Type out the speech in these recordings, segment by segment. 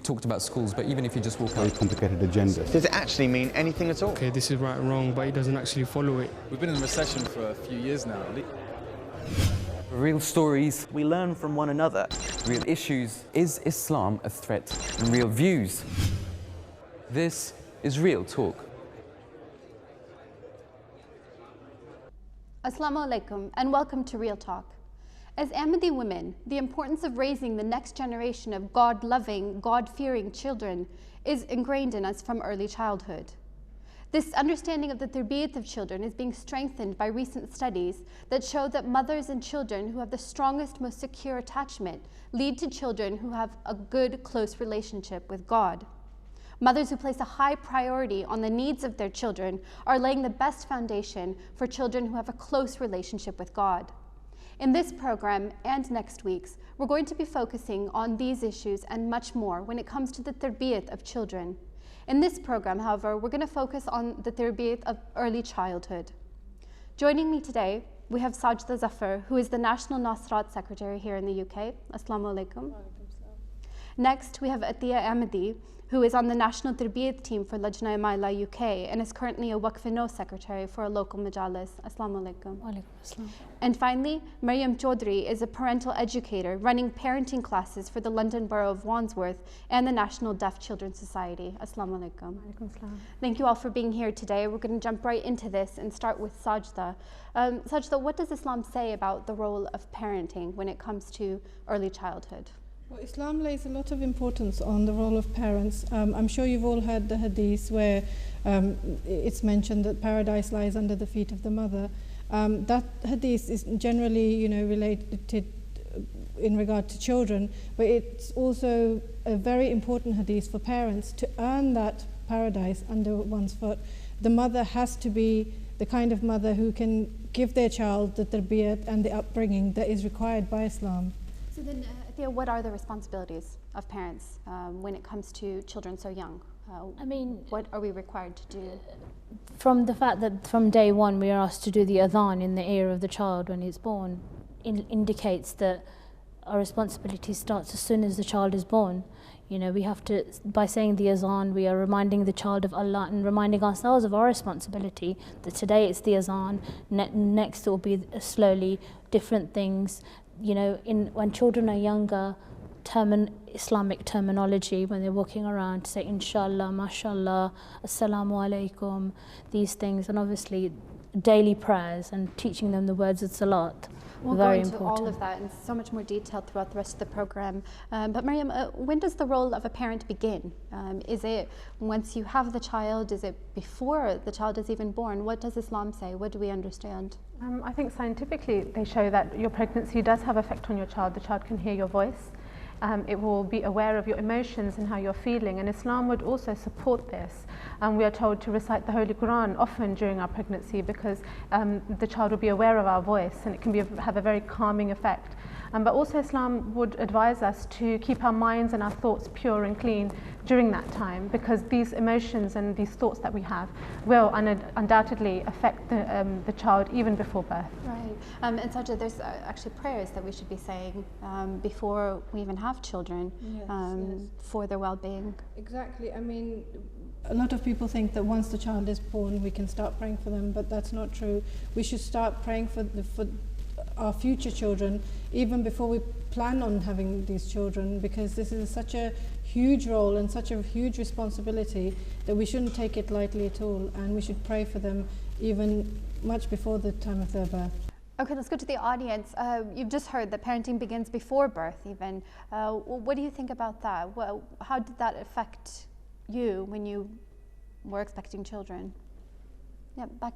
talked about schools, but even if you just walk Very out... complicated agenda. Does it actually mean anything at all? Okay, this is right and wrong, but he doesn't actually follow it. We've been in a recession for a few years now. Real stories, We learn from one another. real issues. Is Islam a threat? And real views. This is Real Talk. Assalamu alaikum and welcome to Real Talk. As Ahmadi women, the importance of raising the next generation of God-loving, God-fearing children is ingrained in us from early childhood. This understanding of the Tarbiyyat of children is being strengthened by recent studies that show that mothers and children who have the strongest, most secure attachment lead to children who have a good, close relationship with God. Mothers who place a high priority on the needs of their children are laying the best foundation for children who have a close relationship with God. In this program and next week's, we're going to be focusing on these issues and much more when it comes to the Tarbiyyat of children. In this program, however, we're going to focus on the Tarbiyyat of early childhood. Joining me today, we have Sajda Zafar, who is the National Nasrat Secretary here in the UK. Assalamu alaikum. Next, we have Atiya Ahmadi, who is on the National Tarbiyyat team for Lajna UK and is currently a Waqf-e-No secretary for a local majalis. Assalamu alaikum. Walaikum assalam. And finally, Maryam Chaudhry is a parental educator running parenting classes for the London Borough of Wandsworth and the National Deaf Children's Society. Assalamu alaikum. Walaikum assalam. Thank you all for being here today. We're going to jump right into this and start with Sajda. Sajda, what does Islam say about the role of parenting when it comes to early childhood? Well, Islam lays a lot of importance on the role of parents. I'm sure you've all heard the hadith where it's mentioned that paradise lies under the feet of the mother. That hadith is generally, related in regard to children, but it's also a very important hadith for parents to earn that paradise under one's foot. The mother has to be the kind of mother who can give their child the tarbiyyat and the upbringing that is required by Islam. So then, Atiya, what are the responsibilities of parents when it comes to children so young? What are we required to do? From the fact that from day one we are asked to do the adhan in the ear of the child when he's born, indicates that our responsibility starts as soon as the child is born. We have to, by saying the azan, we are reminding the child of Allah and reminding ourselves of our responsibility, that today it's the azan, next it will be slowly different things. When children are younger, Islamic terminology, when they're walking around, to say inshallah, mashallah, assalamu alaikum, these things, and obviously daily prayers and teaching them the words of salat. We'll very go into important. all of that in so much more detail throughout the rest of the program. But Maryam, when does the role of a parent begin? Is it once you have the child? Is it before the child is even born? What does Islam say? What do we understand? I think scientifically they show that your pregnancy does have effect on your child. The child can hear your voice. It will be aware of your emotions and how you're feeling, and Islam would also support this. We are told to recite the Holy Quran often during our pregnancy because the child will be aware of our voice and it can have a very calming effect. But also Islam would advise us to keep our minds and our thoughts pure and clean during that time, because these emotions and these thoughts that we have will undoubtedly affect the child even before birth. Right. And Sajda, there's actually prayers that we should be saying before we even have children, for their well-being. Exactly. A lot of people think that once the child is born we can start praying for them, but that's not true. We should start praying for our future children even before we plan on having these children, because this is such a huge role and such a huge responsibility that we shouldn't take it lightly at all, and we should pray for them even much before the time of their birth. Okay, let's go to the audience. You've just heard that parenting begins before birth even. What do you think about that? How did that affect you when you were expecting children? Yeah, back.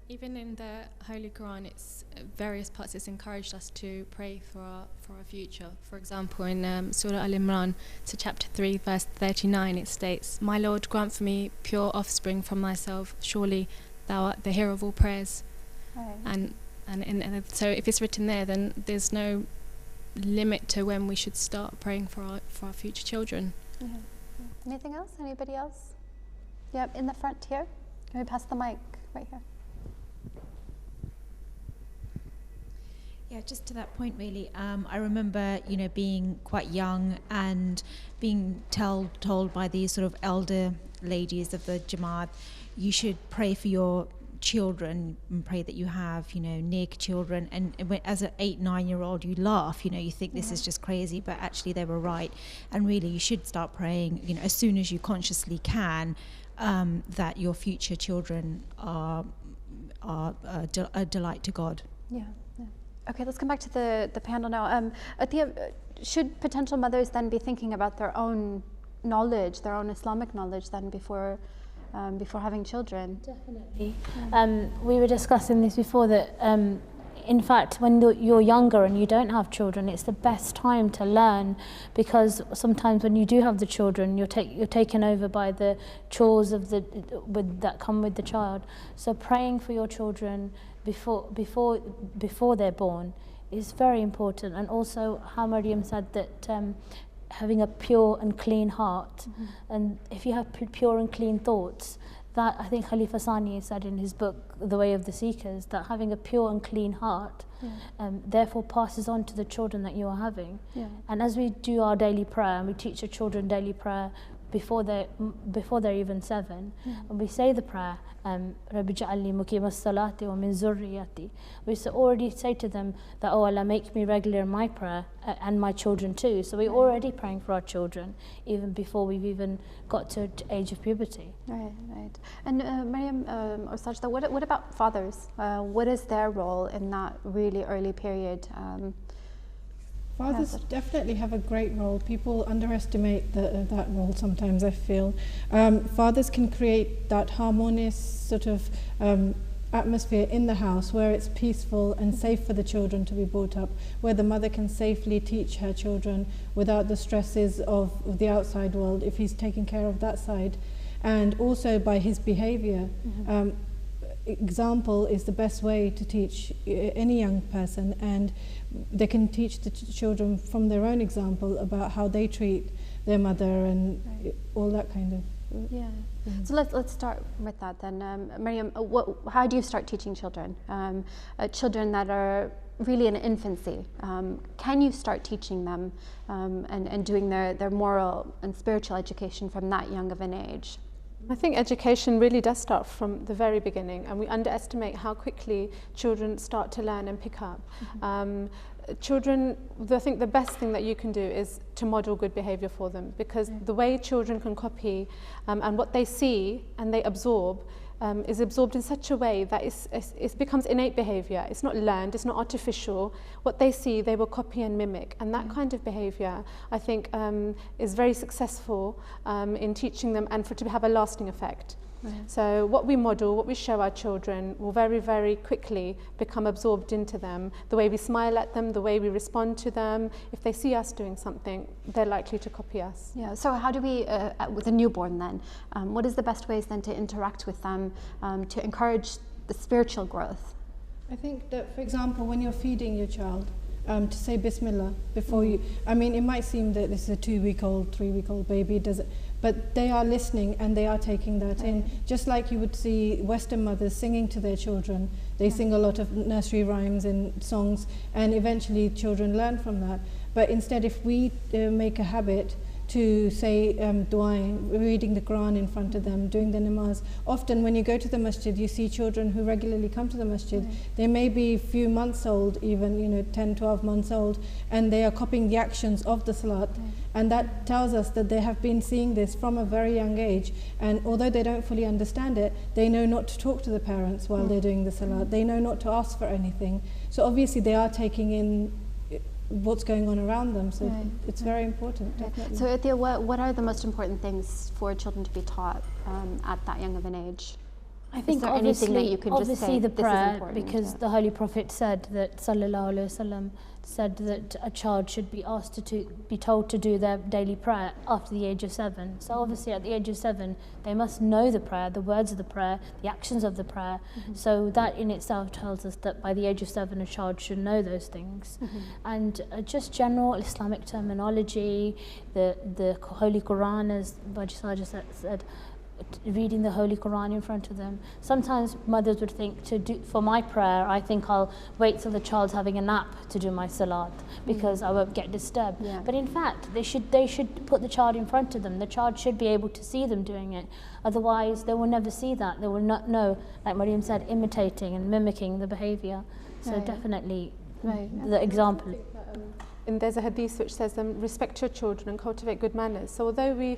Even in the Holy Quran, it's various parts. It's encouraged us to pray for our future. For example, in Surah Al-Imran, to chapter 3, verse 39, it states, "My Lord, grant for me pure offspring from thyself. Surely thou art the hearer of all prayers." Right. And so, if it's written there, then there's no limit to when we should start praying for our future children. Yeah. Anything else? Anybody else? Yep, in the front here. Can we pass the mic right here? Yeah, just to that point, really. I remember, being quite young and being told by these sort of elder ladies of the Jama'at, you should pray for your children and pray that you have, neck children. And as an 8-9-year-old, you laugh, you think this is just crazy, but actually they were right. And really, you should start praying, as soon as you consciously can, that your future children are a delight to God. Yeah. Okay, let's come back to the panel now. Should potential mothers then be thinking about their own knowledge, their own Islamic knowledge, then before having children? Definitely. We were discussing this before that, in fact, when you're younger and you don't have children, it's the best time to learn, because sometimes when you do have the children, you're taken over by the chores of that come with the child. So praying for your children before they're born is very important. And also how Maryam said that having a pure and clean heart, and if you have pure and clean thoughts, that I think Khalifa Sani said in his book The Way of the Seekers, that having a pure and clean heart therefore passes on to the children that you are having. And as we do our daily prayer, and we teach our children daily prayer before they're even 7, and we say the prayer, Rabbi ja'alni muqima as-salati wa min zurriyati, we already say to them that, oh Allah, make me regular in my prayer and my children too. So we're already praying for our children even before we've even got to age of puberty. Right. And Maryam or Sajda, what about fathers? What is their role in that really early period? Fathers definitely have a great role. People underestimate that role sometimes, I feel. Fathers can create that harmonious sort of atmosphere in the house where it's peaceful and safe for the children to be brought up, where the mother can safely teach her children without the stresses of the outside world, if he's taking care of that side. And also by his behavior. Example is the best way to teach any young person, and they can teach the children from their own example about how they treat their mother and all that kind of. So let's start with that then. Maryam, how do you start teaching children? Children that are really in infancy, can you start teaching them and doing their moral and spiritual education from that young of an age? I think education really does start from the very beginning, and we underestimate how quickly children start to learn and pick up. Children, I think the best thing that you can do is to model good behavior for them, because the way children can copy and what they see and they absorb is absorbed in such a way that it becomes innate behavior. It's not learned, it's not artificial. What they see, they will copy and mimic. And that kind of behavior, I think, is very successful in teaching them and for it to have a lasting effect. So what we model, what we show our children will very, very quickly become absorbed into them. The way we smile at them, the way we respond to them. If they see us doing something, they're likely to copy us. So how do we, with a newborn then, what is the best ways then to interact with them to encourage the spiritual growth? I think that, for example, when you're feeding your child, to say Bismillah before you, I mean, it might seem that this is a 2-week-old, 3-week-old baby, but they are listening and they are taking that in. Just like you would see Western mothers singing to their children. They sing a lot of nursery rhymes and songs, and eventually children learn from that. But instead, if we make a habit to say dua, reading the Quran in front of them, doing the namaz. Often when you go to the masjid, you see children who regularly come to the masjid. They may be a few months old, even 10, 12 months old, and they are copying the actions of the salat. And that tells us that they have been seeing this from a very young age. And although they don't fully understand it, they know not to talk to the parents while they're doing the salat. They know not to ask for anything. So obviously they are taking in what's going on around them, so it's very important. Definitely. So Ithia, what are the most important things for children to be taught at that young of an age? I think obviously the prayer, because the Holy Prophet said that, sallallahu alaihi wasallam, said that a child should be asked to be told to do their daily prayer after the age of 7. So obviously at the age of 7 they must know the prayer, the words of the prayer, the actions of the prayer. So that in itself tells us that by the age of 7 a child should know those things. And just general Islamic terminology, the Holy Quran, as Baji Sajid said, reading the Holy Quran in front of them. Sometimes mothers would think for my prayer, I think I'll wait till the child's having a nap to do my salat because I won't get disturbed. Yeah. But in fact, they should put the child in front of them. The child should be able to see them doing it. Otherwise, they will never see that. They will not know, like Mariam said, imitating and mimicking the behavior. So definitely the example. And there's a hadith which says, respect your children and cultivate good manners. So although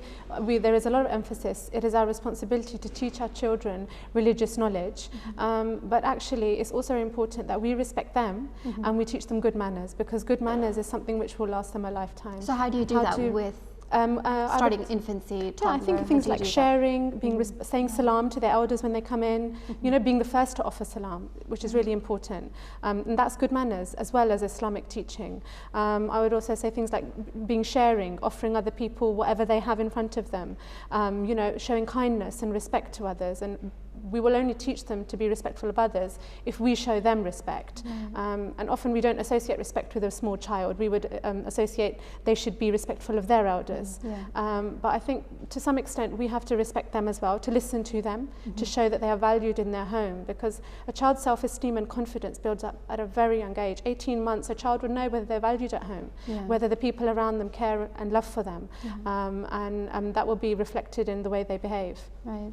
there is a lot of emphasis, it is our responsibility to teach our children religious knowledge. But actually, it's also important that we respect them and we teach them good manners, because good manners is something which will last them a lifetime. So how do you do that with starting infancy, toddler? I think things like sharing, saying salam to their elders when they come in, you know, being the first to offer salam, which is really important. And that's good manners as well as Islamic teaching. I would also say things like being sharing, offering other people whatever they have in front of them, you know, showing kindness and respect to others. And we will only teach them to be respectful of others if we show them respect. And often we don't associate respect with a small child. We would associate they should be respectful of their elders. But I think to some extent we have to respect them as well, to listen to them, to show that they are valued in their home, because a child's self-esteem and confidence builds up at a very young age. 18 months, a child would know whether they're valued at home, whether the people around them care and love for them, and that will be reflected in the way they behave. Right.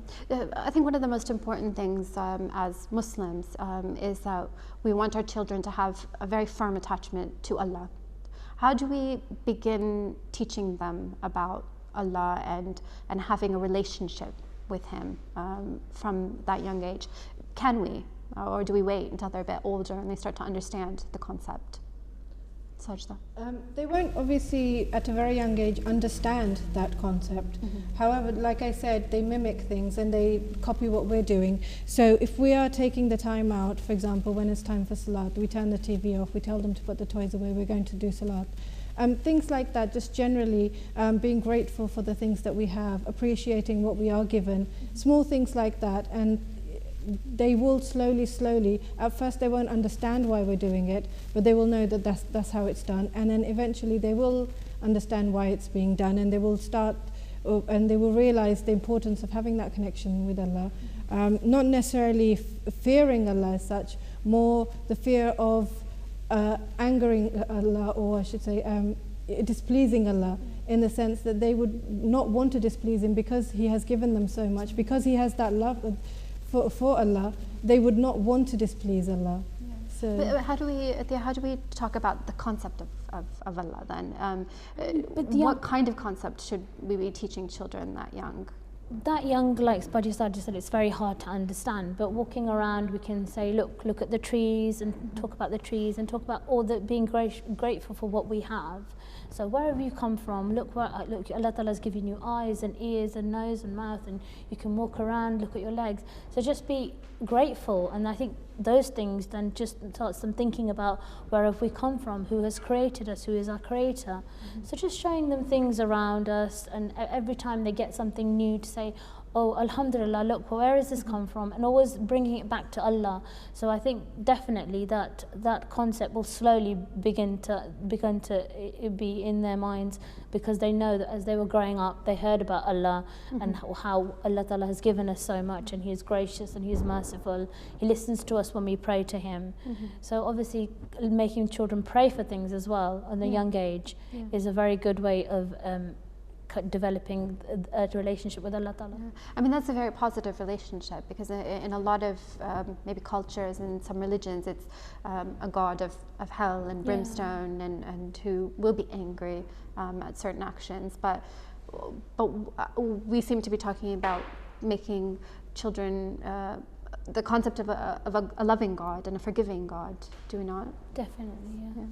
I think one of the most important things as Muslims is that we want our children to have a very firm attachment to Allah. How do we begin teaching them about Allah and having a relationship with Him from that young age? Can we, or do we wait until they're a bit older and they start to understand the concept? Sajda. They won't obviously at a very young age understand that concept. However, like I said, they mimic things and they copy what we're doing. So if we are taking the time out, for example, when it's time for salat, we turn the TV off, we tell them to put the toys away, we're going to do salat. Things like that, just generally being grateful for the things that we have, appreciating what we are given, small things like that, and they will slowly, at first they won't understand why we're doing it, but they will know that that's how it's done, and then eventually they will understand why it's being done, and they will start and they will realize the importance of having that connection with Allah. Not necessarily fearing Allah as such, more the fear of angering Allah, or I should say displeasing Allah, in the sense that they would not want to displease Him because He has given them so much, because He has that love for Allah, they would not want to displease Allah. So but how do we talk about the concept of Allah then? What kind of concept should we be teaching children that young? That young, like Spudgy just said, it's very hard to understand. But walking around, we can say, look at the trees, and talk about the trees, and talk about all the being grateful for what we have. So wherever you come from, look, Allah Ta'ala has given you eyes and ears and nose and mouth, and you can walk around, look at your legs. So just be grateful, and I think those things then just starts them thinking about where have we come from, who has created us, who is our creator. So just showing them things around us, and every time they get something new to say, oh, alhamdulillah, look, where has this come from? And always bringing it back to Allah. So I think definitely that concept will slowly begin to be in their minds, because they know that as they were growing up, they heard about Allah and how Allah Ta'ala has given us so much, and He is gracious and He is merciful. He listens to us when we pray to Him. So obviously making children pray for things as well at a young age is a very good way of developing a relationship with Allah Ta'ala. I mean, that's a very positive relationship, because in a lot of maybe cultures and some religions, it's a god of hell and brimstone and who will be angry at certain actions. But we seem to be talking about making children the concept of a loving God and a forgiving God, do we not? Definitely,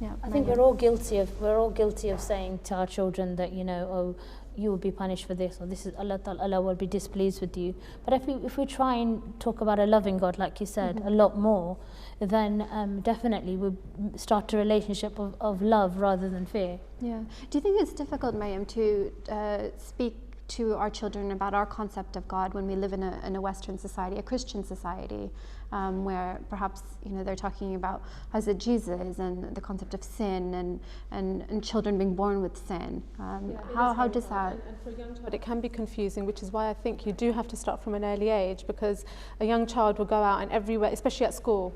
Yeah, I think we're all guilty of saying to our children that, you know, oh, you will be punished for this, or this is Allah will be displeased with you. But if we try and talk about a loving God, like you said, a lot more, then definitely we'll start a relationship of love rather than fear. Yeah. Do you think it's difficult, Mariam, to speak to our children about our concept of God when we live in a Western society, a Christian society? where perhaps they're talking about Hazrat Jesus and the concept of sin and children being born with sin. How does that? And for a young child, it can be confusing, which is why I think you do have to start from an early age, because a young child will go out and everywhere, especially at school.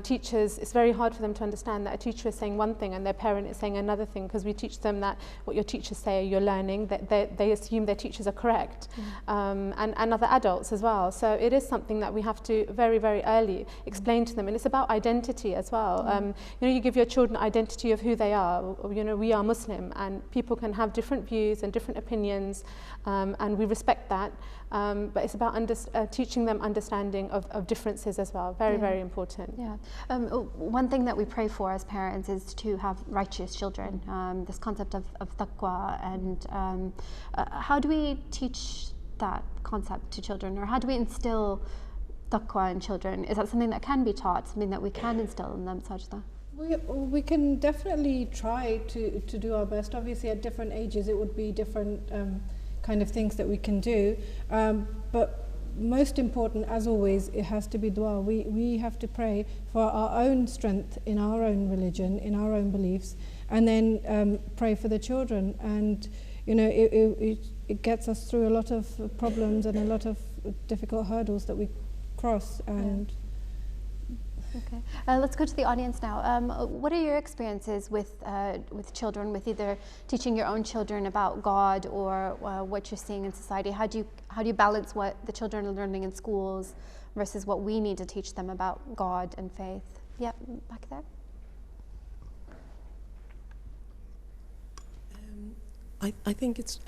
Teachers, it's very hard for them to understand that a teacher is saying one thing and their parent is saying another thing, because we teach them that what your teachers say you're learning, that they assume their teachers are correct, and other adults as well. So it is something that we have to very, very early explain to them, and it's about identity as well. You give your children identity of who they are. We are Muslim, and people can have different views and different opinions, and we respect that. But it's about teaching them understanding of differences as well. Very, very important. Yeah. One thing that we pray for as parents is to have righteous children. This concept of taqwa, and how do we teach that concept to children, or how do we instill taqwa in children? Is that something that can be taught, something that we can instill in them, Sajda? We can definitely try to do our best. Obviously, at different ages, it would be different kind of things that we can do. But most important, as always, it has to be dua. We have to pray for our own strength in our own religion, in our own beliefs, and then pray for the children. And it gets us through a lot of problems and a lot of difficult hurdles that we cross. And okay, let's go to the audience now. What are your experiences with children, with either teaching your own children about God or what you're seeing in society? How do you balance what the children are learning in schools versus what we need to teach them about God and faith? Yeah, back there. I think it's,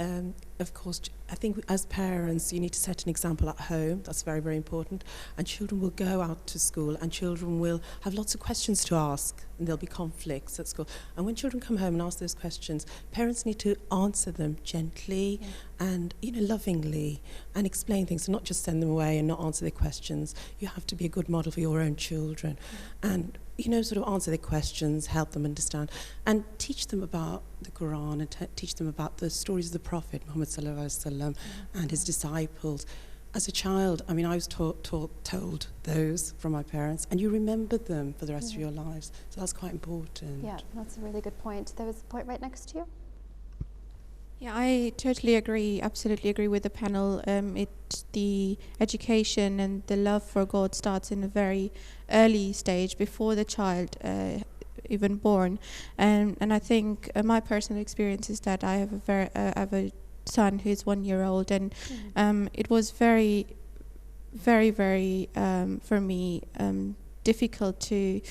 of course, I think as parents you need to set an example at home. That's very, very important. And children will go out to school and children will have lots of questions to ask, and there'll be conflicts at school. And when children come home and ask those questions, parents need to answer them gently and lovingly, and explain things, and not just send them away and not answer their questions. You have to be a good model for your own children. And sort of answer their questions, help them understand, and teach them about the Quran, and teach them about the stories of the Prophet Muhammad sallallahu alaihi wasallam and his disciples. As a child, I was told those from my parents, and you remember them for the rest of your lives. So that's quite important. Yeah, that's a really good point. There was a point right next to you. Yeah, I totally agree, absolutely agree with the panel. The education and the love for God starts in a very early stage, before the child even born. And I think my personal experience is that I have a son who's 1 year old, and it was very, very, very for me difficult to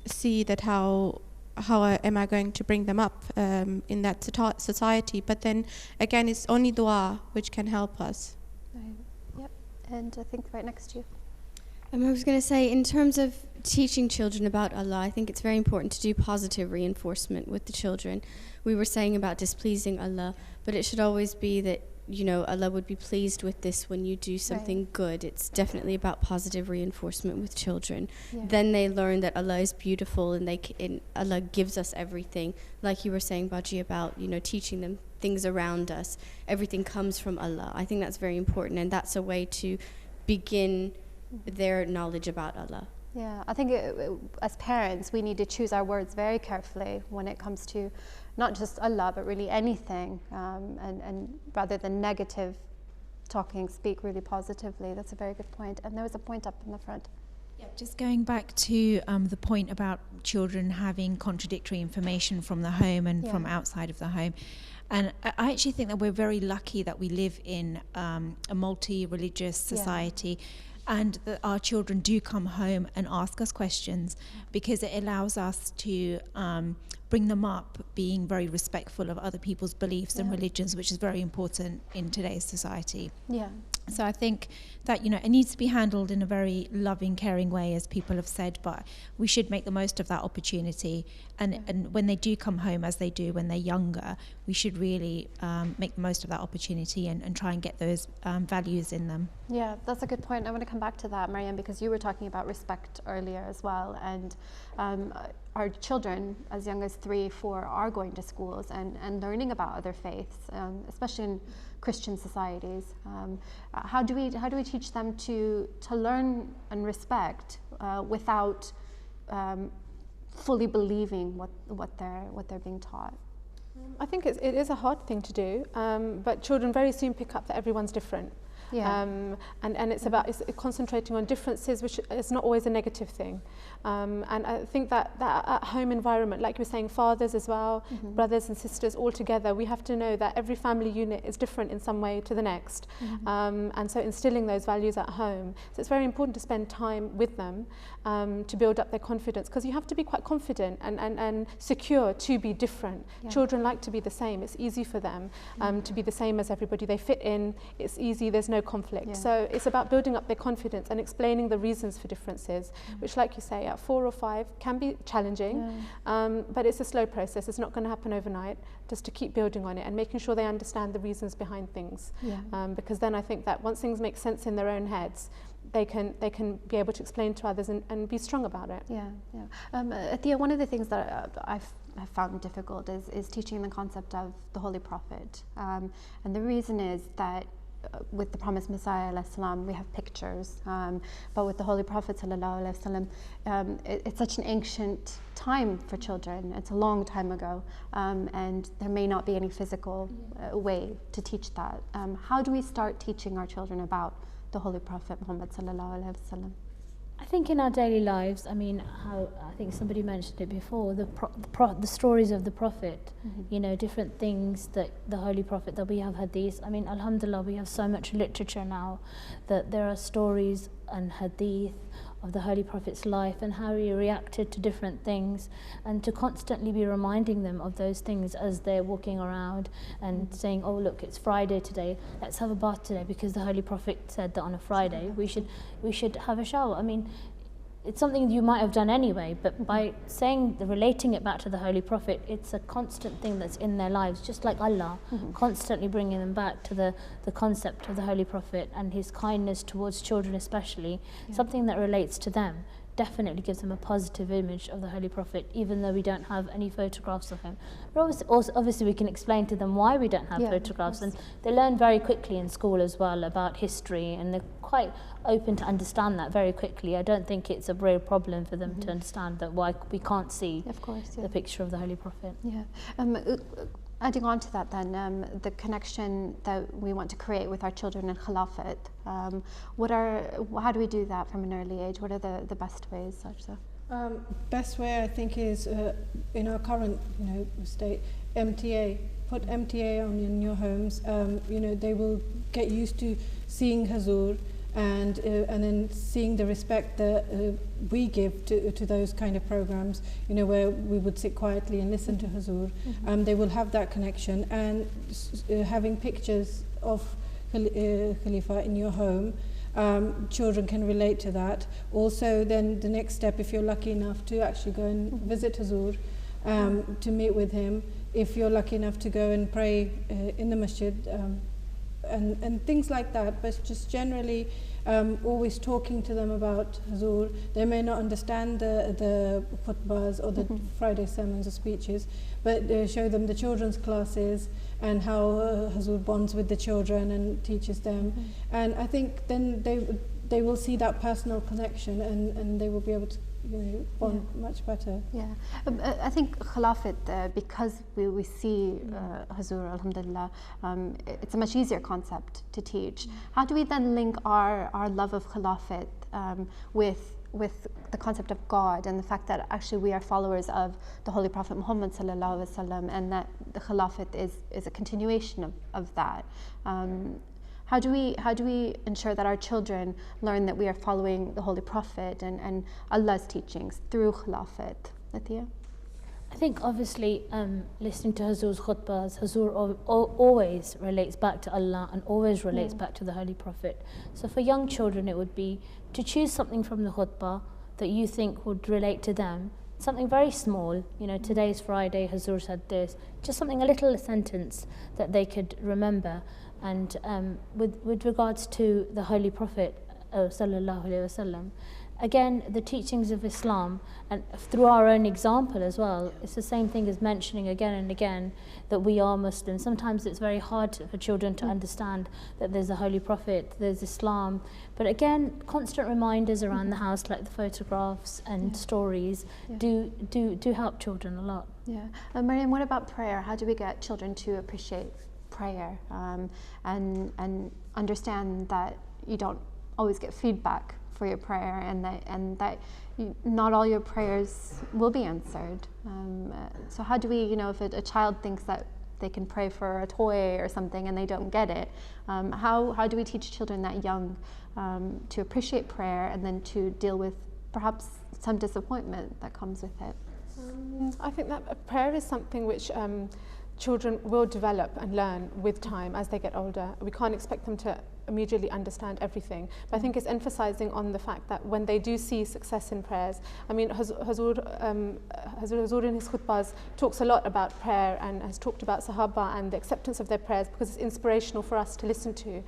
see that how am I going to bring them up in that society. But then again, it's only dua which can help us. Right. Yep. And I think right next to you. I was going to say, in terms of teaching children about Allah, I think it's very important to do positive reinforcement with the children. We were saying about displeasing Allah, but it should always be that Allah would be pleased with this when you do something good. It's definitely about positive reinforcement with children. Yeah. Then they learn that Allah is beautiful, and Allah gives us everything. Like you were saying, Baji, about teaching them things around us. Everything comes from Allah. I think that's very important, and that's a way to begin their knowledge about Allah. Yeah, I think as parents, we need to choose our words very carefully when it comes to not just Allah, but really anything, and rather than negative talking, speak really positively. That's a very good point. And there was a point up in the front. Yeah, just going back to the point about children having contradictory information from the home and from outside of the home. And I actually think that we're very lucky that we live in a multi-religious society. And that our children do come home and ask us questions, because it allows us to bring them up being very respectful of other people's beliefs and religions, which is very important in today's society. Yeah. So I think that it needs to be handled in a very loving, caring way, as people have said, but we should make the most of that opportunity. And when they do come home, as they do when they're younger, we should really make the most of that opportunity and try and get those values in them. Yeah, that's a good point. I want to come back to that, Mariam, because you were talking about respect earlier as well. And our children as young as 3, 4 are going to schools and learning about other faiths, especially in Christian societies. How do we teach them to learn and respect without fully believing what they're being taught? I think it is a hard thing to do, but children very soon pick up that everyone's different. Yeah. And it's about concentrating on differences, which is not always a negative thing. And I think that at home environment, like you were saying, fathers as well, brothers and sisters all together, we have to know that every family unit is different in some way to the next. And so instilling those values at home. So it's very important to spend time with them to build up their confidence, because you have to be quite confident and secure to be different. Yeah. Children like to be the same. It's easy for them to be the same as everybody. They fit in. It's easy. There's no conflict. Yeah. So it's about building up their confidence and explaining the reasons for differences, which, like you say, at 4 or 5 can be challenging, but it's a slow process. It's not going to happen overnight. Just to keep building on it and making sure they understand the reasons behind things. Because then I think that once things make sense in their own heads, they can be able to explain to others and be strong about it. Atia, one of the things that I've found difficult is teaching the concept of the Holy Prophet. And the reason is that with the promised Messiah, we have pictures, but with the Holy Prophet, it's such an ancient time for children. It's a long time ago, and there may not be any physical way to teach that. How do we start teaching our children about the Holy Prophet Muhammad sallallahu alaihi wasallam? I think in our daily lives, I mean, how I think somebody mentioned it before, the stories of the Prophet, you know, different things that the Holy Prophet, that we have hadith. I mean, alhamdulillah, we have so much literature now that there are stories and hadith of the Holy Prophet's life and how he reacted to different things, and to constantly be reminding them of those things as they're walking around and saying, oh look, it's Friday today, let's have a bath today because the Holy Prophet said that on a Friday we should have a shower. I mean, it's something you might have done anyway, but by relating it back to the Holy Prophet, it's a constant thing that's in their lives, just like Allah, constantly bringing them back to the concept of the Holy Prophet and his kindness towards children especially, something that relates to them. Definitely gives them a positive image of the Holy Prophet, even though we don't have any photographs of him. But obviously we can explain to them why we don't have photographs, and they learn very quickly in school as well about history, and they're quite open to understand that very quickly. I don't think it's a real problem for them to understand that why we can't see the picture of the Holy Prophet. Adding on to that then, the connection that we want to create with our children in Khilafat, how do we do that from an early age? What are the best ways? Best way, I think, is in our current state, MTA. Put MTA on in your homes. They will get used to seeing Hazur, and then seeing the respect that we give to those kind of programs, where we would sit quietly and listen to Hazur. They will have that connection, and having pictures of Khalifa in your home, children can relate to that. Also, then the next step, if you're lucky enough to actually go and visit Hazur, to meet with him, if you're lucky enough to go and pray in the masjid, and things like that, but just generally always talking to them about Hazur. They may not understand the khutbahs or the Friday sermons or speeches, but show them the children's classes and how Hazur bonds with the children and teaches them. And I think then they will see that personal connection, and they will be able to bond much better. I think Khilafat, because we see Hazur, alhamdulillah, it's a much easier concept to teach. How do we then link our love of Khilafat with the concept of God, and the fact that actually we are followers of the Holy Prophet Muhammad sallallahu alaihi wasallam, and that the Khilafat is a continuation of that? How do we ensure that our children learn that we are following the Holy Prophet and Allah's teachings through Khilafat? Atia? I think obviously listening to Hazur's khutbahs, Hazur always relates back to Allah and always relates back to the Holy Prophet. So for young children it would be to choose something from the khutbah that you think would relate to them, something very small, today's Friday, Hazur said this, just something, a little sentence that they could remember. And with regards to the Holy Prophet sallallahu alaihi wasallam, again, the teachings of Islam, and through our own example as well, it's the same thing as mentioning again and again that we are Muslims. Sometimes it's very hard for children to understand that there's a Holy Prophet, there's Islam, but again, constant reminders around the house, like the photographs and stories, do help children a lot. Yeah. Mariam, what about prayer? How do we get children to appreciate prayer and understand that you don't always get feedback for your prayer, and that not all your prayers will be answered? So how do we, if a child thinks that they can pray for a toy or something and they don't get it, how do we teach children that young to appreciate prayer and then to deal with perhaps some disappointment that comes with it? I think that prayer is something which children will develop and learn with time as they get older. We can't expect them to immediately understand everything, but I think it's emphasizing on the fact that when they do see success in prayers, I mean, Hazur in his khutbahs talks a lot about prayer and has talked about Sahaba and the acceptance of their prayers, because it's inspirational for us to listen to.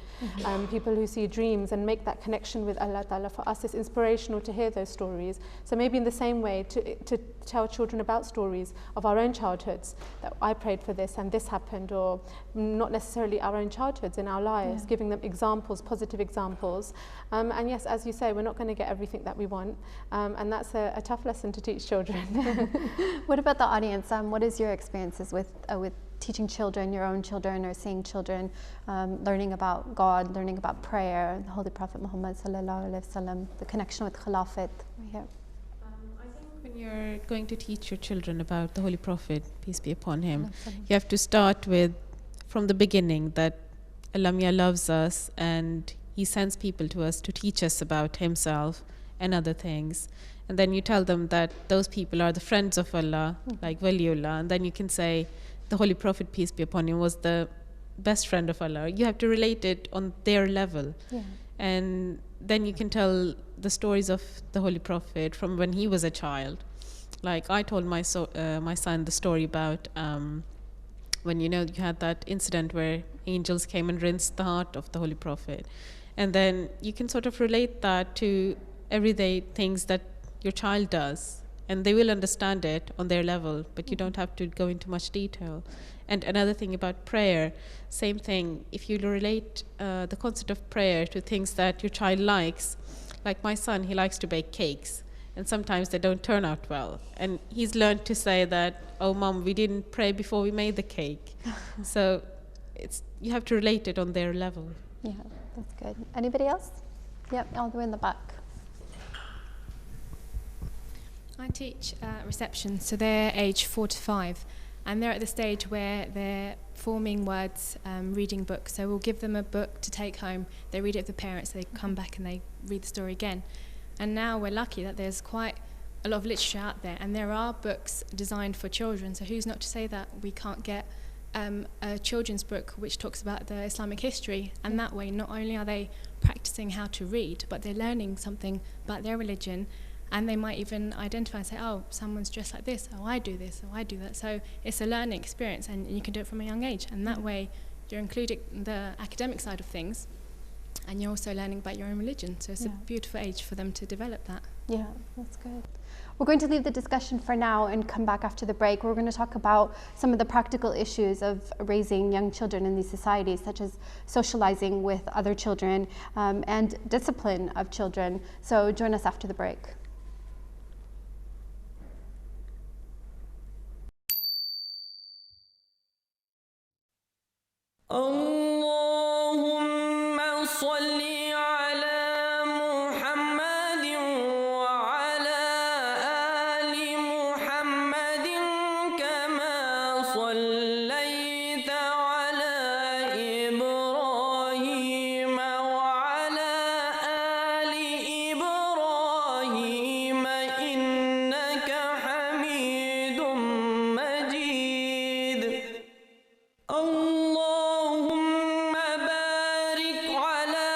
People who see dreams and make that connection with Allah Ta'ala, for us it's inspirational to hear those stories. So maybe in the same way to tell children about stories of our own childhoods, that I prayed for this and this happened, or not necessarily our own childhoods in our lives, giving them examples, positive examples. And yes, as you say, we're not going to get everything that we want, and that's a tough lesson to teach children. What about the audience? What is your experiences with teaching children, your own children, or seeing children learning about God, learning about prayer, the Holy Prophet Muhammad sallallahu alaihi wasallam, the connection with Khilafat? When you're going to teach your children about the Holy Prophet, peace be upon him, you have to start with, from the beginning, that Allah loves us and He sends people to us to teach us about Himself and other things. And then you tell them that those people are the friends of Allah, like Waliullah, and then you can say the Holy Prophet, peace be upon him, was the best friend of Allah. You have to relate it on their level. And then you can tell the stories of the Holy Prophet from when he was a child. Like I told my son the story about when you had that incident where angels came and rinsed the heart of the Holy Prophet. And then you can sort of relate that to everyday things that your child does, and they will understand it on their level, but you don't have to go into much detail. And another thing about prayer, same thing, if you relate the concept of prayer to things that your child likes, like my son, he likes to bake cakes, and sometimes they don't turn out well. And he's learned to say that, oh mom, we didn't pray before we made the cake. So you have to relate it on their level. Yeah, that's good. Anybody else? Yep, all the way in the back. I teach reception, so they're age 4 to 5, and they're at the stage where they're forming words, reading books. So we'll give them a book to take home, they read it with the parents, they come back and they read the story again. And now we're lucky that there's quite a lot of literature out there, and there are books designed for children, so who's not to say that we can't get a children's book which talks about the Islamic history, and that way not only are they practicing how to read, but they're learning something about their religion. And they might even identify and say, oh, someone's dressed like this, oh, I do this, oh, I do that. So it's a learning experience, and you can do it from a young age. And that way, you're including the academic side of things, and you're also learning about your own religion. So it's a beautiful age for them to develop that. Yeah, that's good. We're going to leave the discussion for now and come back after the break. We're going to talk about some of the practical issues of raising young children in these societies, such as socializing with other children and discipline of children. So join us after the break. اللهم صل على محمد وعلى آل محمد كما صليت على إبراهيم وعلى آل إبراهيم إنك حميد مجيد. اللهم بارك على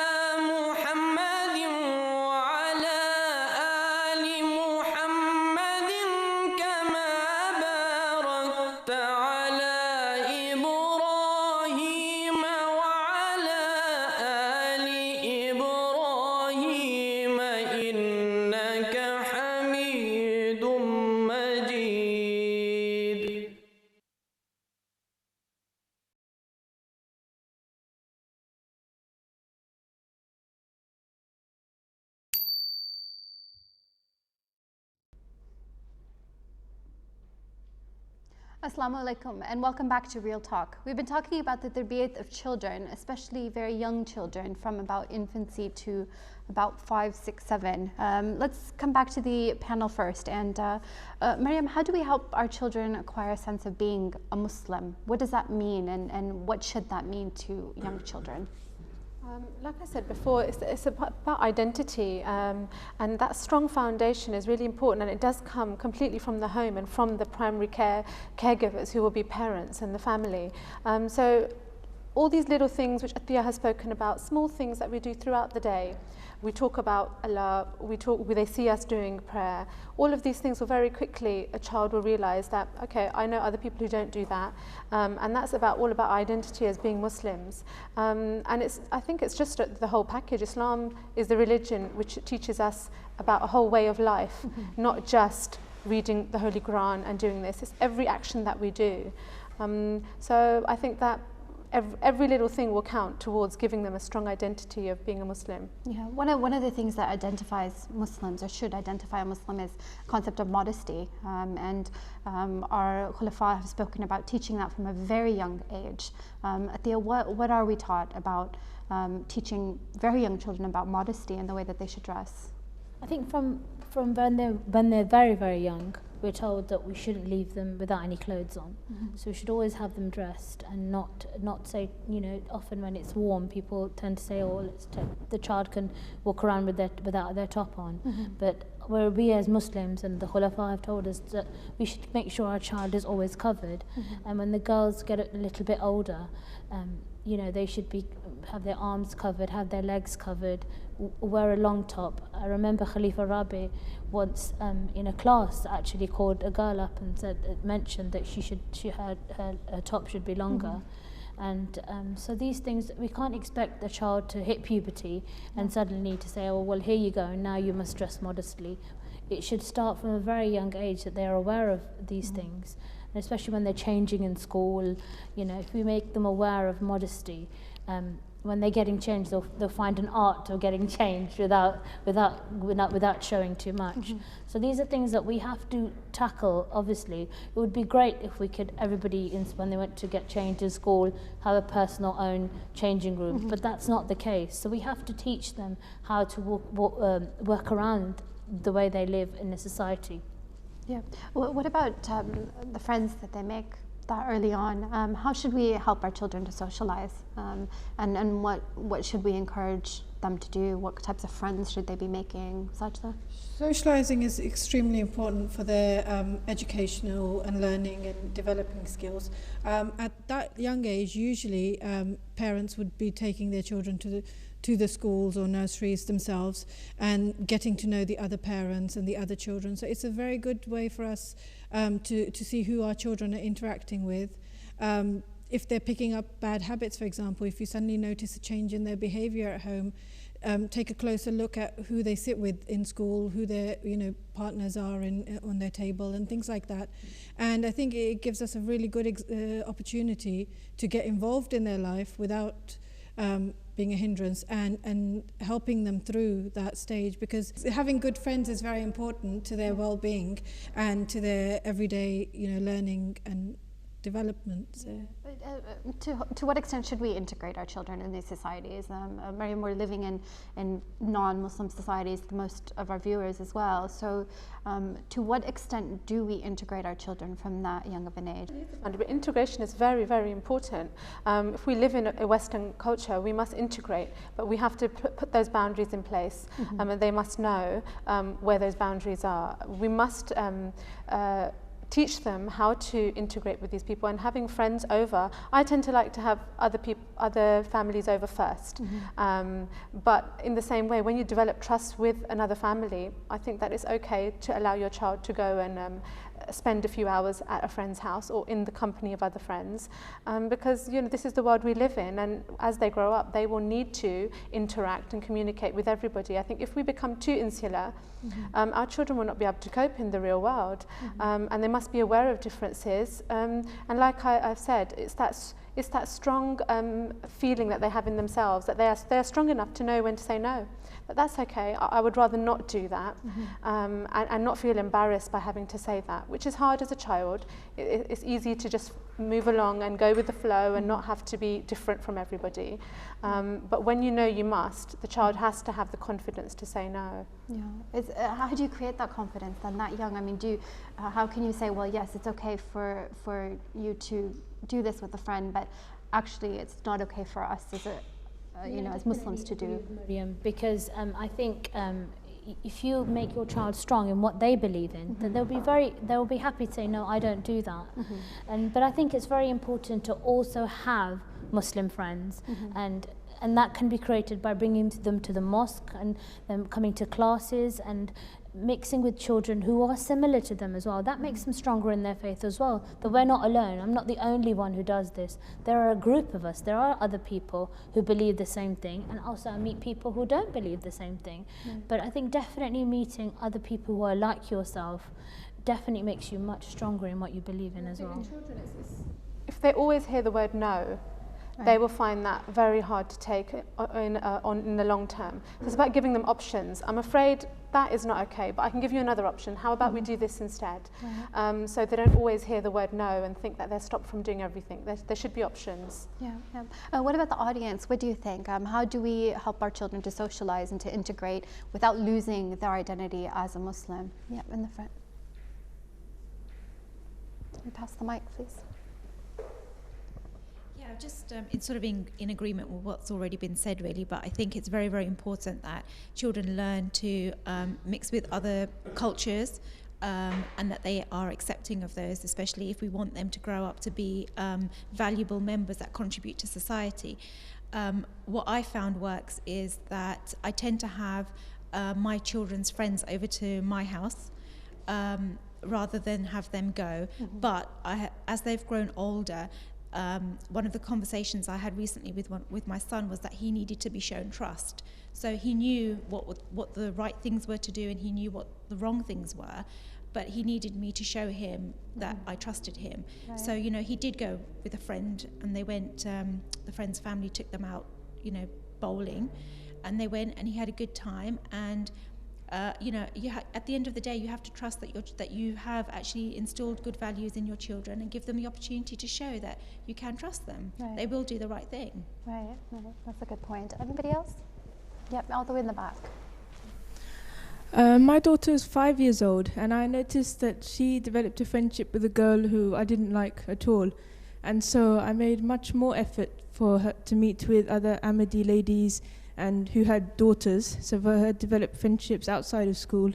Assalamu alaikum and welcome back to Real Talk. We've been talking about the tarbiyyat of children, especially very young children from about infancy to about 5, 6, 7. Let's come back to the panel first. And Maryam, how do we help our children acquire a sense of being a Muslim? What does that mean and what should that mean to young children? Like I said before, it's about identity, and that strong foundation is really important, and it does come completely from the home and from the primary caregivers who will be parents and the family. So all these little things which Athiya has spoken about, small things that we do throughout the day. We talk about Allah, they see us doing prayer. All of these things will very quickly, a child will realize that, okay, I know other people who don't do that. And that's all about identity as being Muslims. And I think it's just the whole package. Islam is the religion which teaches us about a whole way of life, not just reading the Holy Quran and doing this. It's every action that we do. So I think that every little thing will count towards giving them a strong identity of being a Muslim. Yeah, one of the things that identifies Muslims or should identify a Muslim is the concept of modesty, and our Khulafa have spoken about teaching that from a very young age. Athiya, what are we taught about teaching very young children about modesty and the way that they should dress? I think from when they're very, very young, we're told that we shouldn't leave them without any clothes on. So we should always have them dressed and not say, often when it's warm, people tend to say, oh, the child can walk around without their top on. But where we as Muslims and the Khulafa have told us that we should make sure our child is always covered. And when the girls get a little bit older, they should have their arms covered, have their legs covered, wear a long top. I remember Khalifa Rabi once in a class actually called a girl up and mentioned that her top should be longer. And so these things, we can't expect the child to hit puberty and suddenly to say, oh, well, here you go, and now you must dress modestly. It should start from a very young age that they're aware of these things. And especially when they're changing in school, if we make them aware of modesty, when they're getting changed, they'll find an art of getting changed without showing too much. So these are things that we have to tackle. Obviously, it would be great if we could, everybody, when they went to get changed in school, have a personal own changing room. But that's not the case. So we have to teach them how to work around the way they live in a society. Yeah. What about the friends that they make that early on? How should we help our children to socialize? And what should we encourage them to do? What types of friends should they be making? Sajda? Socializing is extremely important for their educational and learning and developing skills. At that young age, usually parents would be taking their children to the schools or nurseries themselves and getting to know the other parents and the other children. So it's a very good way for us to see who our children are interacting with. If they're picking up bad habits, for example, if you suddenly notice a change in their behavior at home, take a closer look at who they sit with in school, who their partners are on their table and things like that. And I think it gives us a really good opportunity to get involved in their life without being a hindrance and helping them through that stage, because having good friends is very important to their well-being and to their everyday learning and development. So. To what extent should we integrate our children in these societies? Maryam, we're living in non-Muslim societies, most of our viewers as well. So to what extent do we integrate our children from that young of an age? Integration is very, very important. If we live in a Western culture, we must integrate, but we have to put those boundaries in place, and they must know where those boundaries are. We must teach them how to integrate with these people, and having friends over. I tend to like to have other families over first. But in the same way, when you develop trust with another family, I think that it's okay to allow your child to go and spend a few hours at a friend's house or in the company of other friends, because this is the world we live in, and as they grow up they will need to interact and communicate with everybody. I think if we become too insular, our children will not be able to cope in the real world, and they must be aware of differences, and like I've said, it's that It's that strong feeling that they have in themselves, that they're strong enough to know when to say no. But that's okay. I would rather not do that, and not feel embarrassed by having to say that, which is hard as a child. It's easy to just move along and go with the flow and not have to be different from everybody. But when you know you must, the child has to have the confidence to say no. Yeah. How do you create that confidence then, that young? I mean, how can you say, well, yes, it's okay for you to do this with a friend, but actually it's not okay for us as as Muslims to do? Because I think if you make your child strong in what they believe in, then they'll be happy to say, no, I don't do that. But I think it's very important to also have Muslim friends, and that can be created by bringing them to the mosque and them coming to classes and mixing with children who are similar to them as well. That makes them stronger in their faith as well, that we're not alone. I'm not the only one who does this. There are a group of us. There are other people who believe the same thing, and also I meet people who don't believe the same thing. But I think definitely meeting other people who are like yourself definitely makes you much stronger in what you believe in as well. If they always hear the word no, they will find that very hard to take in the long term. So it's about giving them options. I'm afraid that is not okay, but I can give you another option. How about we do this instead? So they don't always hear the word no and think that they're stopped from doing everything. There should be options. What about the audience? What do you think? How do we help our children to socialize and to integrate without losing their identity as a Muslim? Yeah, in the front. Can you pass the mic, please? Just it's sort of in agreement with what's already been said, really, but I think it's very, very important that children learn to mix with other cultures, and that they are accepting of those, especially if we want them to grow up to be valuable members that contribute to society. What I found works is that I tend to have my children's friends over to my house rather than have them go. But as they've grown older, one of the conversations I had recently with my son was that he needed to be shown trust. So he knew what the right things were to do, and he knew what the wrong things were, but he needed me to show him that I trusted him. So he did go with a friend, and they went. The friend's family took them out, bowling, and they went, and he had a good time. And at the end of the day, you have to trust that you have actually instilled good values in your children, and give them the opportunity to show that you can trust them. They will do the right thing. Right. That's a good point. Anybody else? Yep, all the way in the back. My daughter is 5 years old, and I noticed that she developed a friendship with a girl who I didn't like at all. And so I made much more effort for her to meet with other Ahmadi ladies and who had daughters, so for her to develop friendships outside of school,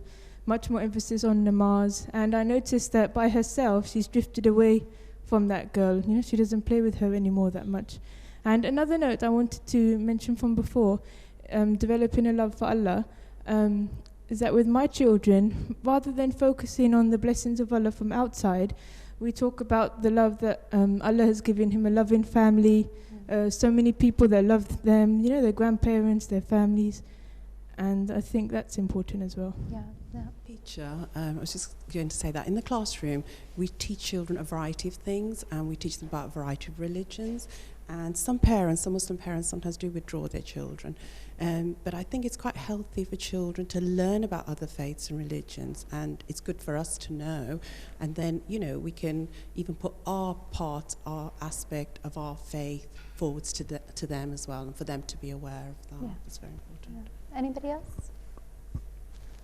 much more emphasis on namaz. And I noticed that by herself, she's drifted away from that girl. She doesn't play with her anymore that much. And another note I wanted to mention from before, developing a love for Allah, is that with my children, rather than focusing on the blessings of Allah from outside, we talk about the love that Allah has given him, a loving family, so many people that love them, their grandparents, their families, and I think that's important as well. Teacher, I was just going to say that in the classroom we teach children a variety of things, and we teach them about a variety of religions, and some Muslim parents sometimes do withdraw their children, but I think it's quite healthy for children to learn about other faiths and religions, and it's good for us to know, and then we can even put our aspect of our faith forwards to them as well, and for them to be aware of that. It's very important. Anybody else?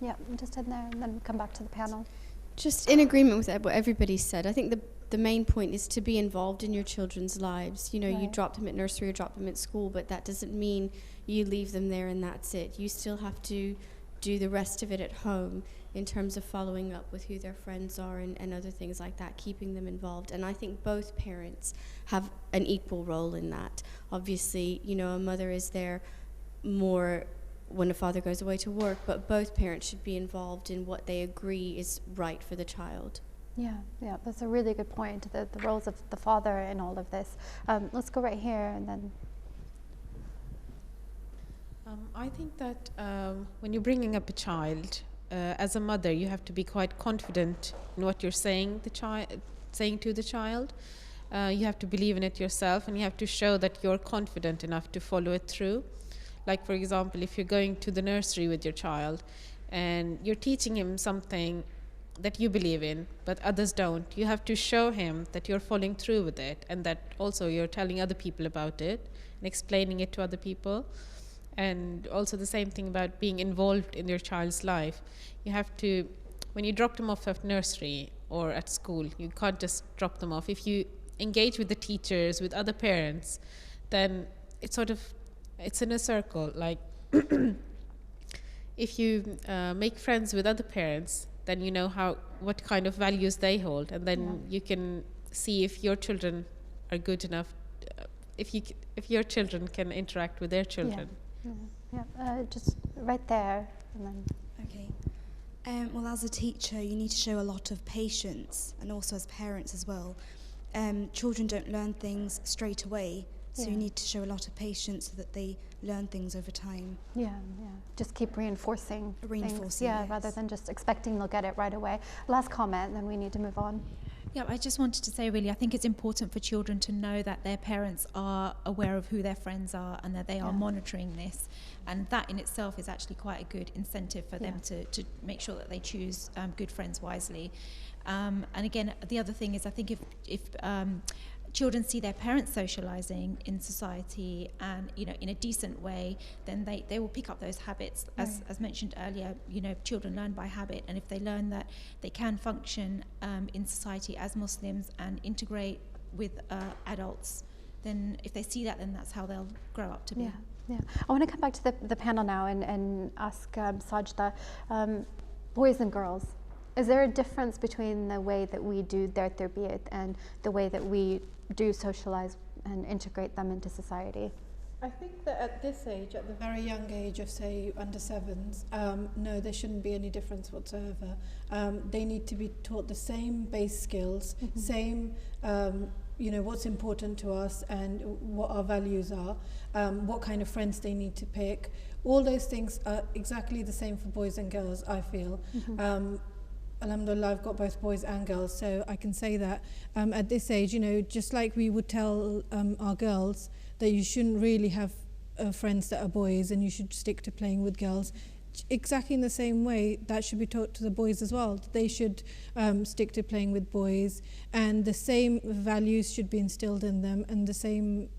Yeah, just in there, and then we'll come back to the panel. Just in agreement with what everybody said, I think the main point is to be involved in your children's lives. You drop them at nursery or drop them at school, but that doesn't mean you leave them there and that's it. You still have to do the rest of it at home in terms of following up with who their friends are and other things like that, keeping them involved. And I think both parents have an equal role in that. Obviously, a mother is there more when a father goes away to work, but both parents should be involved in what they agree is right for the child. Yeah, that's a really good point, the roles of the father in all of this. Let's go right here, and then... I think that when you're bringing up a child, as a mother, you have to be quite confident in what you're saying to the child, You have to believe in it yourself, and you have to show that you're confident enough to follow it through. Like, for example, if you're going to the nursery with your child and you're teaching him something that you believe in, but others don't, you have to show him that you're following through with it, and that also you're telling other people about it and explaining it to other people. And also the same thing about being involved in your child's life. You have to, when you drop them off at nursery or at school, you can't just drop them off. If you engage with the teachers, with other parents, then it's in a circle. Like, if you make friends with other parents, then you know what kind of values they hold, and then you can see if your children are good enough, if your children can interact with their children. Just right there, and then. Okay. Well, as a teacher, you need to show a lot of patience, and also as parents as well. Children don't learn things straight away, so you need to show a lot of patience so that they learn things over time. Just keep reinforcing things, yes. rather than just expecting they'll get it right away. Last comment, then we need to move on. Yeah, I just wanted to say, really, I think it's important for children to know that their parents are aware of who their friends are and that they are monitoring this. And that in itself is actually quite a good incentive for them to make sure that they choose good friends wisely. And again, the other thing is, I think if children see their parents socializing in society and, in a decent way, then they will pick up those habits. As mentioned earlier, children learn by habit, and if they learn that they can function in society as Muslims and integrate with adults, then if they see that, then that's how they'll grow up to be. I want to come back to the panel now and ask Sajda, boys and girls. Is there a difference between the way that we do their tarbiyyat and the way that we do socialize and integrate them into society? I think that at this age, at the very young age of, say, under sevens, no, there shouldn't be any difference whatsoever. They need to be taught the same base skills, same, what's important to us and what our values are, what kind of friends they need to pick. All those things are exactly the same for boys and girls, I feel. Alhamdulillah, I've got both boys and girls, so I can say that at this age, just like we would tell our girls that you shouldn't really have friends that are boys and you should stick to playing with girls, exactly in the same way that should be taught to the boys as well. They should stick to playing with boys, and the same values should be instilled in them, and the same,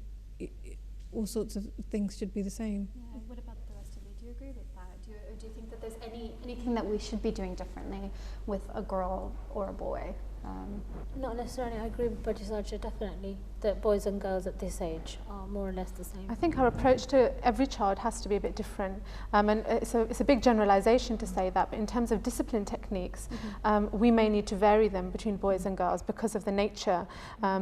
all sorts of things should be the same. What about the rest of you? Do you agree with that? Do you think that there's anything that we should be doing differently with a girl or a boy? Not necessarily. I agree with Sajda, definitely, that boys and girls at this age are more or less the same. I think our approach to every child has to be a bit different, and it's a big generalization to say that, but in terms of discipline techniques, we may need to vary them between boys and girls because of the nature.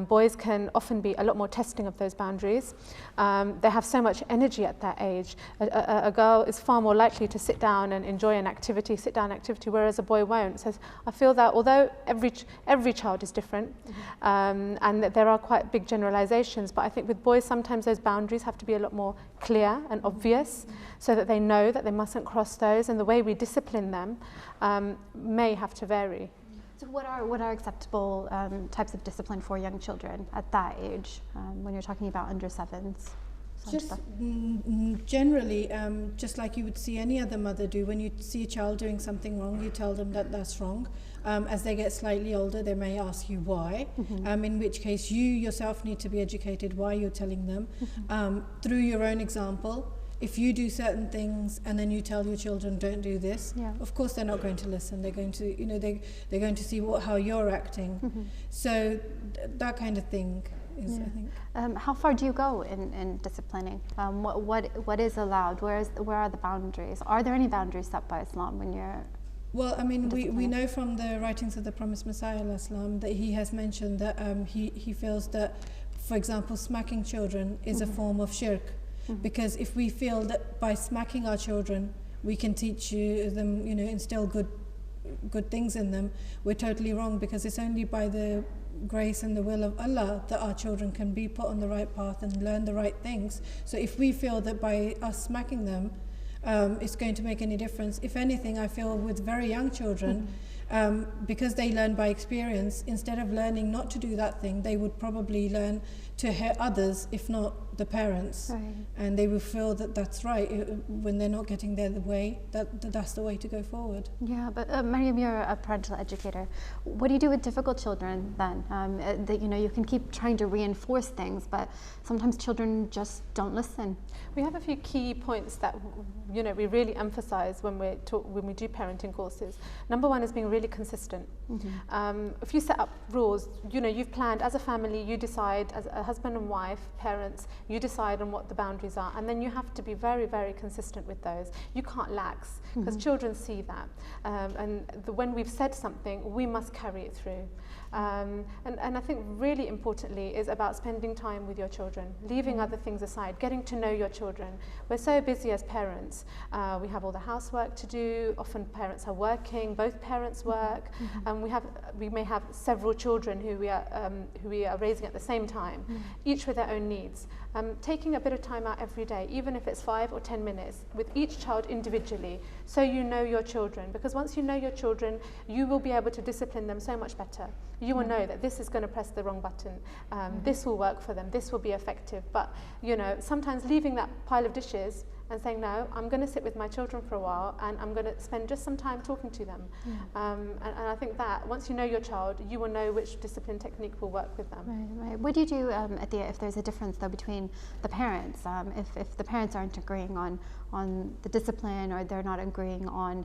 Boys can often be a lot more testing of those boundaries. They have so much energy at that age. A girl is far more likely to sit down and enjoy an activity, sit-down activity, whereas a boy won't. So I feel that although every child is different, and that there are quite big generalizations, but I think with boys sometimes those boundaries have to be a lot more clear and obvious, so that they know that they mustn't cross those, and the way we discipline them may have to vary. So what are acceptable types of discipline for young children at that age, when you're talking about under sevens? Just generally, just like you would see any other mother do, when you see a child doing something wrong, you tell them that that's wrong. As they get slightly older, they may ask you why, in which case you yourself need to be educated why you're telling them. Through your own example, if you do certain things and then you tell your children don't do this, of course they're not going to listen. They're going to, they're going to see how you're acting. So that kind of thing. I think. How far do you go in disciplining? What is allowed? Where are the boundaries? Are there any boundaries set by Islam when you're? Well, I mean, we know from the writings of the Promised Messiah Islam that he has mentioned that he feels that, for example, smacking children is a form of shirk, because if we feel that by smacking our children we can teach them, instill good things in them, we're totally wrong, because it's only by the grace and the will of Allah that our children can be put on the right path and learn the right things. So if we feel that by us smacking them it's going to make any difference, if anything, I feel with very young children because they learn by experience, instead of learning not to do that thing, they would probably learn to hear others, if not the parents. Right. And they will feel that that's right when they're not getting their way, that's the way to go forward. Yeah, but Mariam, you're a parental educator. What do you do with difficult children then? That, you know, you can keep trying to reinforce things, but sometimes children just don't listen. We have a few key points that, you know, we really emphasize when we do parenting courses. Number one is being really consistent. If you set up rules, you know, you've planned as a family, you decide as a husband and wife, parents, you decide on what the boundaries are, and then you have to be very, very consistent with those. You can't lax, because children see that. When we've said something, we must carry it through. And I think really importantly is about spending time with your children, leaving other things aside, getting to know your children. We're so busy as parents. We have all the housework to do. Often parents are working, both parents work. We may have several children who we are raising at the same time, each with their own needs. Taking a bit of time out every day, even if it's 5 or 10 minutes, with each child individually, so you know your children. Because once you know your children, you will be able to discipline them so much better. You will know that this is going to press the wrong button. This will work for them. This will be effective. But, you know, sometimes leaving that pile of dishes and saying, no, I'm going to sit with my children for a while and I'm going to spend just some time talking to them. And I think that once you know your child, you will know which discipline technique will work with them. Right. What do you do if there's a difference though between the parents? If the parents aren't agreeing on the discipline, or they're not agreeing on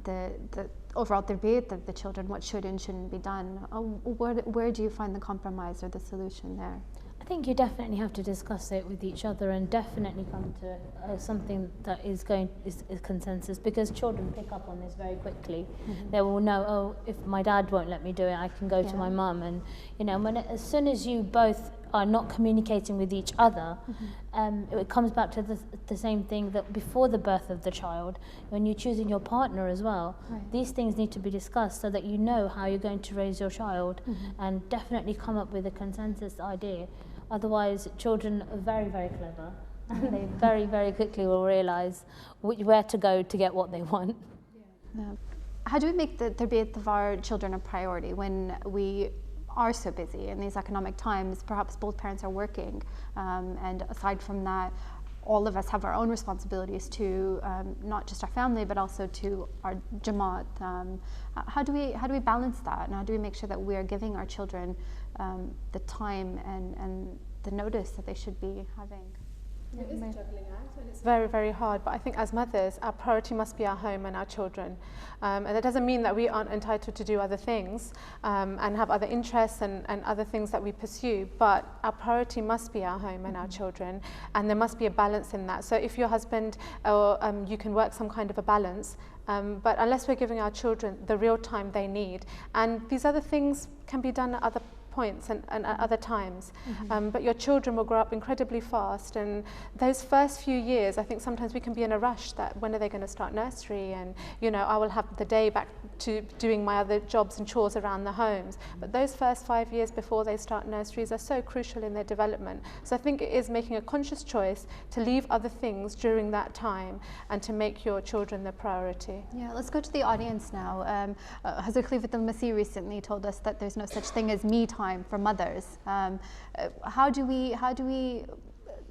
the overall tarbiyyat of the children, what should and shouldn't be done, where do you find the compromise or the solution there? I think you definitely have to discuss it with each other and definitely come to something that is consensus, because children pick up on this very quickly. They will know, oh, if my dad won't let me do it, I can go to my mum. And you know, as soon as you both are not communicating with each other, it comes back to the same thing that before the birth of the child, when you're choosing your partner as well, these things need to be discussed so that you know how you're going to raise your child, and definitely come up with a consensus idea. Otherwise, children are very, very clever, and they very, very quickly will realize where to go to get what they want. How do we make the tarbiyyat of our children a priority when we are so busy in these economic times? Perhaps both parents are working, and aside from that, all of us have our own responsibilities to not just our family but also to our Jama'at. How do we balance that, and how do we make sure that we are giving our children the time and the notice that they should be having? It is a juggling act, and it's very, very hard. But I think as mothers, our priority must be our home and our children. And that doesn't mean that we aren't entitled to do other things and have other interests and other things that we pursue. But our priority must be our home and our children, and there must be a balance in that. So if your husband or you can work some kind of a balance, but unless we're giving our children the real time they need, and these other things can be done at other points and at other times, but your children will grow up incredibly fast, and those first few years, I think sometimes we can be in a rush that when are they going to start nursery, and you know, I will have the day back to doing my other jobs and chores around the homes. But those first 5 years before they start nurseries are so crucial in their development. So I think it is making a conscious choice to leave other things during that time and to make your children the priority. Yeah, let's go to the audience now. Hazrat Cultivate al-Masih recently told us that there's no such thing as me time for mothers. How do we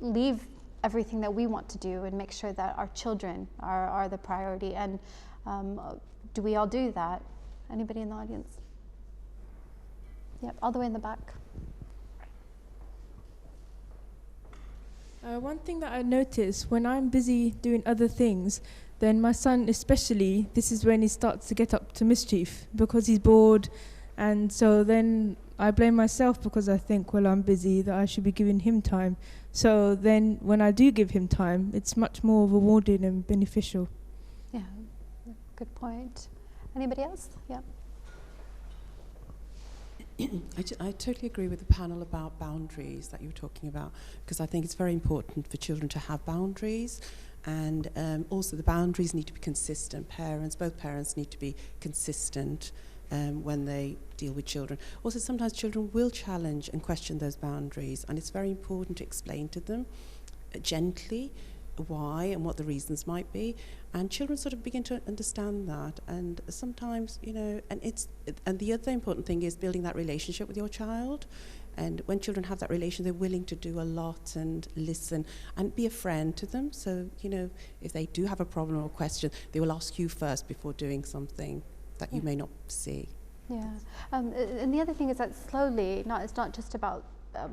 leave everything that we want to do and make sure that our children are the priority? And do we all do that? Anybody in the audience? Yep, all the way in the back. One thing that I notice when I'm busy doing other things, then my son especially, this is when he starts to get up to mischief because he's bored. And so then I blame myself because I think, well, I'm busy, that I should be giving him time. So then when I do give him time, it's much more rewarding and beneficial. Yeah, good point. Anybody else? Yeah. I totally agree with the panel about boundaries that you were talking about, because I think it's very important for children to have boundaries, and also the boundaries need to be consistent. Both parents need to be consistent when they deal with children. Also, sometimes children will challenge and question those boundaries, and it's very important to explain to them gently why and what the reasons might be, and children sort of begin to understand that. And sometimes, you know, and the other important thing is building that relationship with your child. And when children have that relation, they're willing to do a lot and listen and be a friend to them. So, you know, if they do have a problem or question, they will ask you first before doing something that you may not see. Yeah, and the other thing is that slowly, it's not just about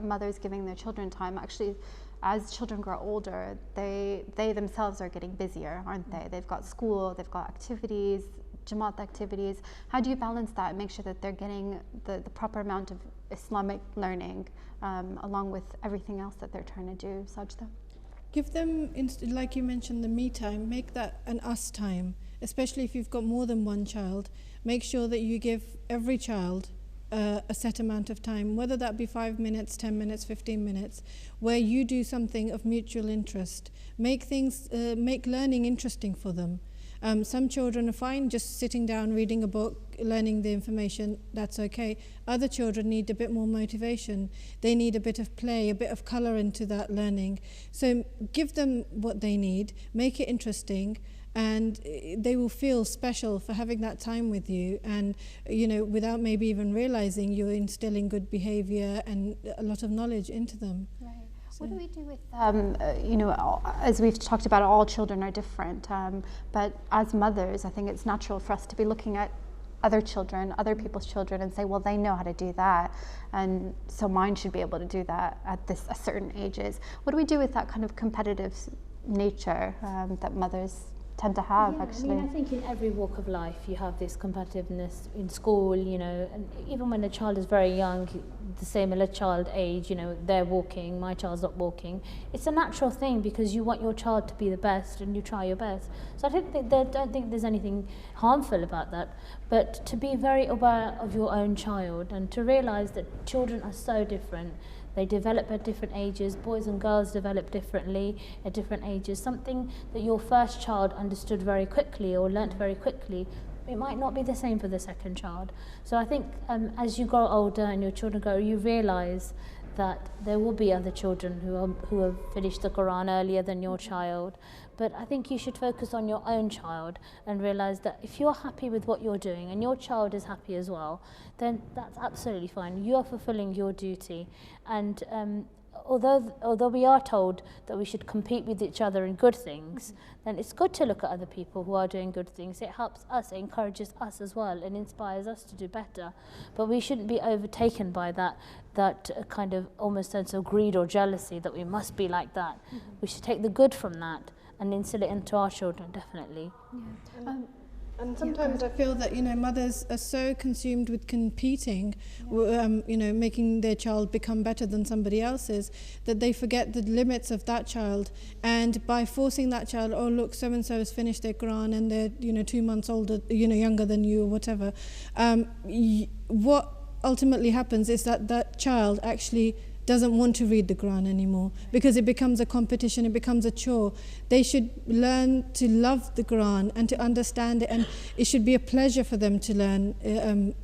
mothers giving their children time. Actually, as children grow older, they themselves are getting busier, aren't they? They've got school, they've got activities, Jama'at activities. How do you balance that and make sure that they're getting the proper amount of Islamic learning along with everything else that they're trying to do? Sajda? Give them, like you mentioned, the me time. Make that an us time, especially if you've got more than one child. Make sure that you give every child a set amount of time, whether that be 5 minutes, 10 minutes, 15 minutes, where you do something of mutual interest. Make learning interesting for them. Some children are fine just sitting down, reading a book, learning the information, that's okay. Other children need a bit more motivation. They need a bit of play, a bit of colour into that learning. So give them what they need, make it interesting, and they will feel special for having that time with you, and you know, without maybe even realizing you're instilling good behavior and a lot of knowledge into them. Right. What do we do with, you know, as we've talked about, all children are different, but as mothers, I think it's natural for us to be looking at other children, other people's children, and say, well, they know how to do that, and so mine should be able to do that at a certain ages. What do we do with that kind of competitive nature that mothers tend to have, actually? I mean, I think in every walk of life you have this competitiveness in school, you know, and even when a child is very young, the same as a child age, you know, they're walking, my child's not walking. It's a natural thing because you want your child to be the best and you try your best. So I don't think there's anything harmful about that, but to be very aware of your own child and to realize that children are so different. They develop at different ages. Boys and girls develop differently at different ages. Something that your first child understood very quickly or learnt very quickly, it might not be the same for the second child. So I think as you grow older and your children grow, you realise that there will be other children who have finished the Quran earlier than your child. But I think you should focus on your own child and realise that if you're happy with what you're doing and your child is happy as well, then that's absolutely fine. You are fulfilling your duty. And although we are told that we should compete with each other in good things, then it's good to look at other people who are doing good things. It helps us, it encourages us as well, and inspires us to do better. But we shouldn't be overtaken by that kind of almost sense of greed or jealousy that we must be like that. We should take the good from that and instill it into our children, definitely. Yeah. And sometimes I feel that, you know, mothers are so consumed with competing, you know, making their child become better than somebody else's, that they forget the limits of that child. And by forcing that child, oh look, so and so has finished their Quran and they're, you know, 2 months older, you know, younger than you or whatever. What ultimately happens is that that child actually doesn't want to read the Quran anymore because it becomes a competition, it becomes a chore. They should learn to love the Quran and to understand it, and it should be a pleasure for them to learn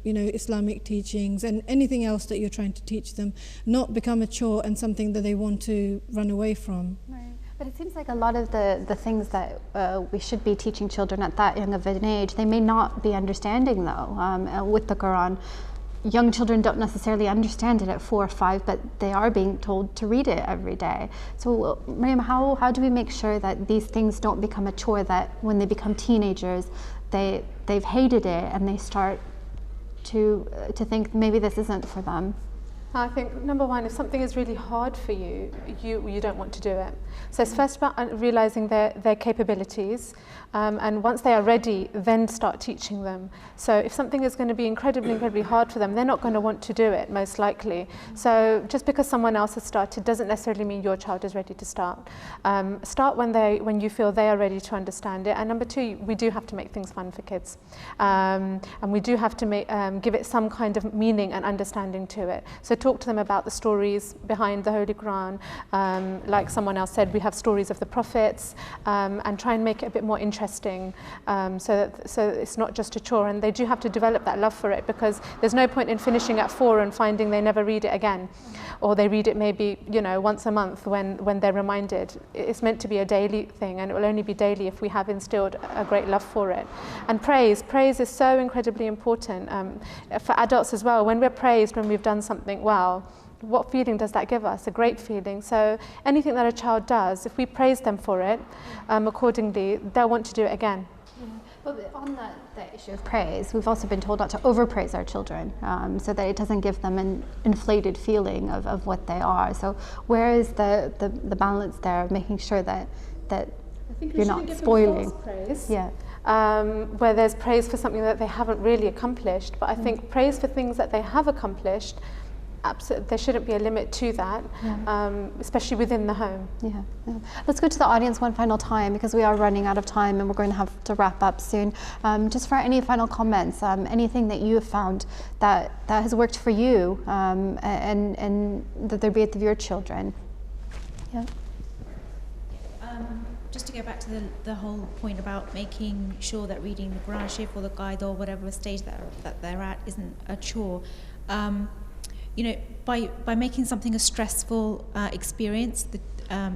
you know, Islamic teachings and anything else that you're trying to teach them, not become a chore and something that they want to run away from. Right. But it seems like a lot of the things that we should be teaching children at that young of an age, they may not be understanding though with the Quran. Young children don't necessarily understand it at 4 or 5, but they are being told to read it every day. So, Miriam, how do we make sure that these things don't become a chore, that when they become teenagers, they've hated it and they start to think maybe this isn't for them? I think number one, if something is really hard for you, you don't want to do it. So it's first about realizing their capabilities, and once they are ready, then start teaching them. So if something is going to be incredibly hard for them, they're not going to want to do it, most likely. So just because someone else has started doesn't necessarily mean your child is ready to start. Start when you feel they are ready to understand it. And number two, we do have to make things fun for kids, and we do have to give it some kind of meaning and understanding to it. So talk to them about the stories behind the Holy Quran. Like someone else said, we have stories of the prophets, and try and make it a bit more interesting, so it's not just a chore. And they do have to develop that love for it, because there's no point in finishing at 4 and finding they never read it again, or they read it maybe, you know, once a month when they're reminded. It's meant to be a daily thing, and it will only be daily if we have instilled a great love for it. And praise is so incredibly important for adults as well. When we're praised when we've done something well, what feeling does that give us? A great feeling. So anything that a child does, if we praise them for it accordingly, they'll want to do it again. But on that issue of praise, we've also been told not to overpraise our children, so that it doesn't give them an inflated feeling of what they are. So where is the balance there, of making sure that you're not spoiling? Praise. Yeah. Where there's praise for something that they haven't really accomplished. But I think praise for things that they have accomplished, absolutely, there shouldn't be a limit to that, especially within the home. Yeah. Let's go to the audience one final time, because we are running out of time and we're going to have to wrap up soon. Just for any final comments, anything that you have found that has worked for you, and the Tarbiyyat of your children. Yeah. Just to go back to the whole point about making sure that reading the Quran Sharif or the guide or whatever stage that they're at isn't a chore. You know, by making something a stressful experience,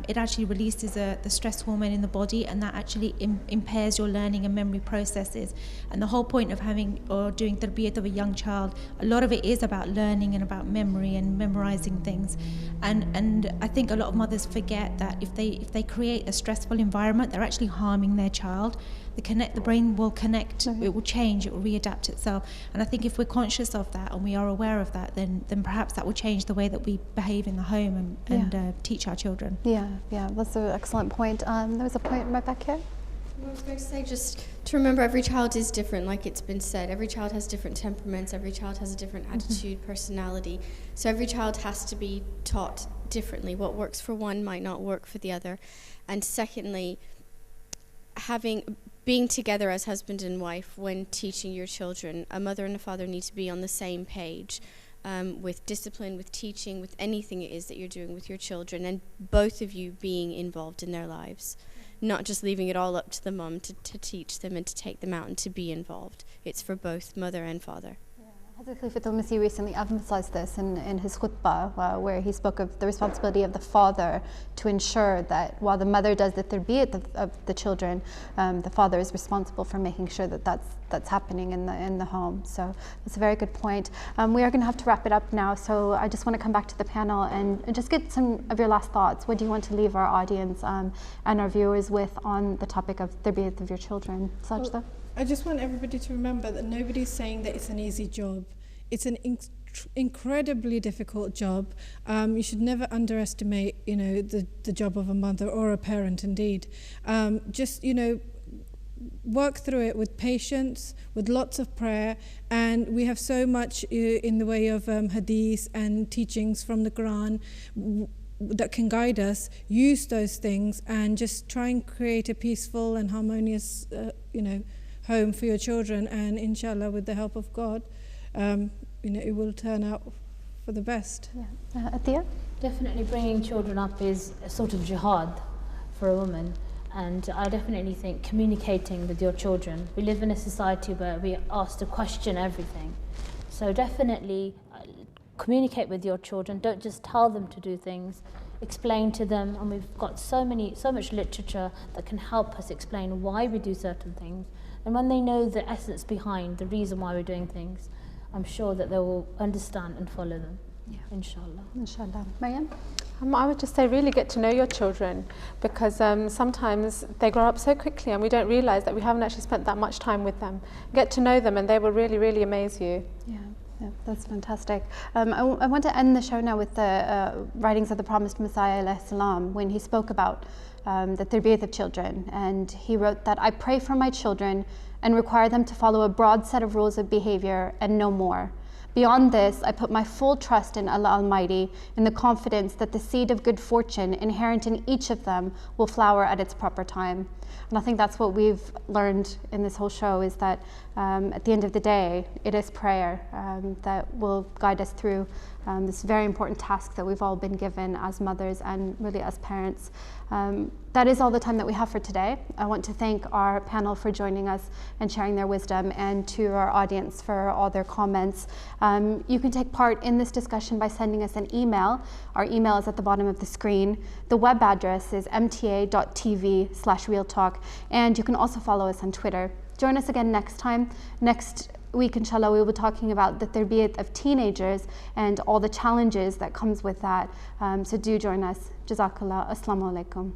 it actually releases the stress hormone in the body, and that actually impairs your learning and memory processes. And the whole point of having or doing Tarbiyyat of a young child, a lot of it is about learning and about memory and memorizing things. And I think a lot of mothers forget that if they create a stressful environment, they're actually harming their child. The brain will connect, it will change, it will readapt itself. And I think if we're conscious of that and we are aware of that, then perhaps that will change the way that we behave in the home and teach our children. Yeah, that's an excellent point. There was a point right back here. I was going to say, just to remember, every child is different, like it's been said. Every child has different temperaments, every child has a different attitude, personality. So every child has to be taught differently. What works for one might not work for the other. And secondly, being together as husband and wife when teaching your children, a mother and a father need to be on the same page with discipline, with teaching, with anything it is that you're doing with your children, and both of you being involved in their lives. Not just leaving it all up to the mum to teach them and to take them out and to be involved. It's for both mother and father. Hazrat Khalifatul Masih recently emphasized this in his khutbah, where he spoke of the responsibility of the father to ensure that while the mother does the tarbiyyat of the children, the father is responsible for making sure that that's happening in the home. So that's a very good point. We are going to have to wrap it up now, so I just want to come back to the panel and just get some of your last thoughts. What do you want to leave our audience and our viewers with on the topic of tarbiyyat of your children? Sajda? I just want everybody to remember that nobody's saying that it's an easy job. It's an incredibly difficult job. You should never underestimate, the job of a mother or a parent. Indeed, just work through it with patience, with lots of prayer, and we have so much in the way of hadith and teachings from the Quran that can guide us. Use those things and just try and create a peaceful and harmonious, home for your children, and inshallah, with the help of God, it will turn out for the best. Atiyah? Definitely bringing children up is a sort of jihad for a woman, and I definitely think communicating with your children. We live in a society where we are asked to question everything, so definitely communicate with your children. Don't just tell them to do things, explain to them, and we've got so much literature that can help us explain why we do certain things. And when they know the essence behind the reason why we're doing things, I'm sure that they will understand and follow them. Inshallah. Inshallah. Maryam? I would just say really get to know your children, because sometimes they grow up so quickly and we don't realise that we haven't actually spent that much time with them. Get to know them and they will really, really amaze you. Yeah, that's fantastic. I want to end the show now with the writings of the Promised Messiah alayhi salam, when he spoke about the tarbiyyat of children, and he wrote that, "I pray for my children and require them to follow a broad set of rules of behavior and no more. Beyond this, I put my full trust in Allah Almighty, in the confidence that the seed of good fortune inherent in each of them will flower at its proper time." And I think that's what we've learned in this whole show, is that at the end of the day, it is prayer that will guide us through this very important task that we've all been given as mothers and really as parents. That is all the time that we have for today. I want to thank our panel for joining us and sharing their wisdom, and to our audience for all their comments. You can take part in this discussion by sending us an email. Our email is at the bottom of the screen. The web address is mta.tv/realtalk, and you can also follow us on Twitter. Join us again next time. Next week, inshallah, we will be talking about the Tarbiyyat of teenagers and all the challenges that comes with that. So do join us. Jazakallah. Assalamu alaikum.